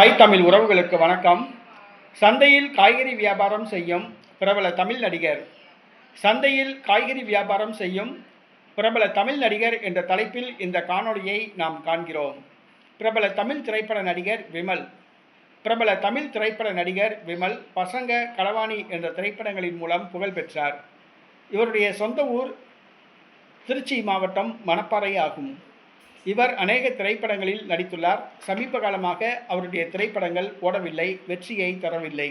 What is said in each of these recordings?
தாய் தமிழ் உறவுகளுக்கு வணக்கம். சந்தையில் காய்கறி வியாபாரம் செய்யும் பிரபல தமிழ் நடிகர். சந்தையில் காய்கறி வியாபாரம் செய்யும் பிரபல தமிழ் நடிகர் என்ற தலைப்பில் இந்த காணொளியை நாம் காண்கிறோம். பிரபல தமிழ் திரைப்பட நடிகர் விமல். பிரபல தமிழ் திரைப்பட நடிகர் விமல் பசங்க, களவாணி என்ற திரைப்படங்களின் மூலம் புகழ் பெற்றார். இவருடைய சொந்த ஊர் திருச்சி மாவட்டம் மணப்பாறை ஆகும். இவர் அநேக திரைப்படங்களில் நடித்துள்ளார். சமீப காலமாக அவருடைய திரைப்படங்கள் ஓடவில்லை, வெற்றியை தரவில்லை.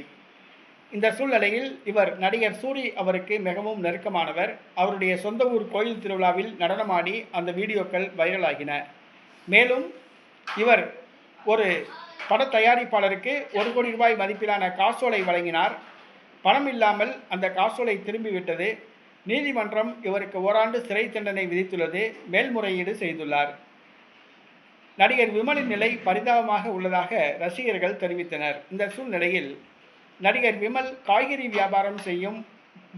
இந்த சூழ்நிலையில் இவர் நடிகர் சூரி அவருக்கு மிகவும் நெருக்கமானவர். அவருடைய சொந்த ஊர் கோயில் திருவிழாவில் நடனமாடி அந்த வீடியோக்கள் வைரலாகின. மேலும் இவர் ஒரு பட தயாரிப்பாளருக்கு 1 கோடி ரூபாய் மதிப்பிலான காசோலை வழங்கினார். பணம் இல்லாமல் அந்த காசோலை திரும்பிவிட்டது. நீதிமன்றம் இவருக்கு ஓராண்டு சிறை தண்டனை விதித்துள்ளது. மேல்முறையீடு செய்துள்ளார். நடிகர் விமலின் நிலை பரிதாபமாக உள்ளதாக ரசிகர்கள் தெரிவித்தனர். இந்த சூழ்நிலையில் நடிகர் விமல் காய்கறி வியாபாரம் செய்யும்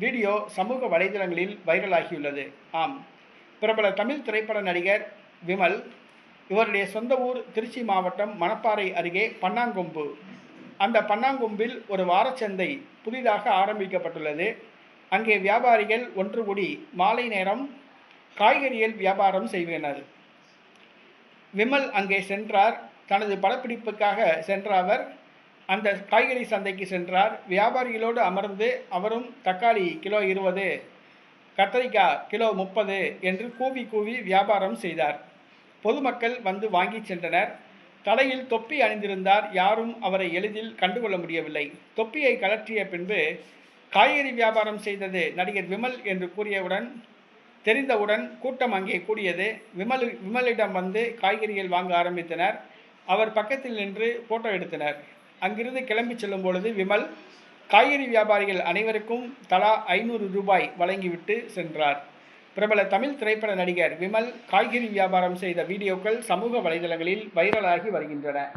வீடியோ சமூக வலைதளங்களில் வைரலாகியுள்ளது. ஆம், பிரபல தமிழ் திரைப்பட நடிகர் விமல். இவருடைய சொந்த ஊர் திருச்சி மாவட்டம் மணப்பாறை அருகே பன்னாங்கொம்பு. அந்த பன்னாங்கொம்பில் ஒரு வாரச்சந்தை புதிதாக ஆரம்பிக்கப்பட்டுள்ளது. அங்கே வியாபாரிகள் ஒன்று கூடி மாலை நேரம் காய்கறிகள் வியாபாரம் செய்கின்றனர். விமல் அங்கே சென்றார். தனது படப்பிடிப்புக்காக சென்ற அவர் அந்த காய்கறி சந்தைக்கு சென்றார். வியாபாரிகளோடு அமர்ந்து அவரும் தக்காளி கிலோ 20, கத்தரிக்காய் கிலோ 30 என்று கூவி கூவி வியாபாரம் செய்தார். பொதுமக்கள் வந்து வாங்கி சென்றனர். தலையில் தொப்பி அணிந்திருந்தார். யாரும் அவரை எளிதில் கண்டுகொள்ள முடியவில்லை. தொப்பியை கழற்றிய பின்பு காய்கறி வியாபாரம் செய்தது நடிகர் விமல் என்று தெரிந்தவுடன் கூட்டம் அங்கே கூடியது. விமலிடம் வந்து காய்கறிகள் வாங்க ஆரம்பித்தனர். அவர் பக்கத்தில் நின்று போட்டோ எடுத்தனர். அங்கிருந்து கிளம்பி செல்லும் பொழுது விமல் காய்கறி வியாபாரிகள் அனைவருக்கும் தலா 500 ரூபாய் வழங்கிவிட்டு சென்றார். பிரபல தமிழ் திரைப்பட நடிகர் விமல் காய்கறி வியாபாரம் செய்த வீடியோக்கள் சமூக வலைதளங்களில் வைரலாகி வருகின்றன.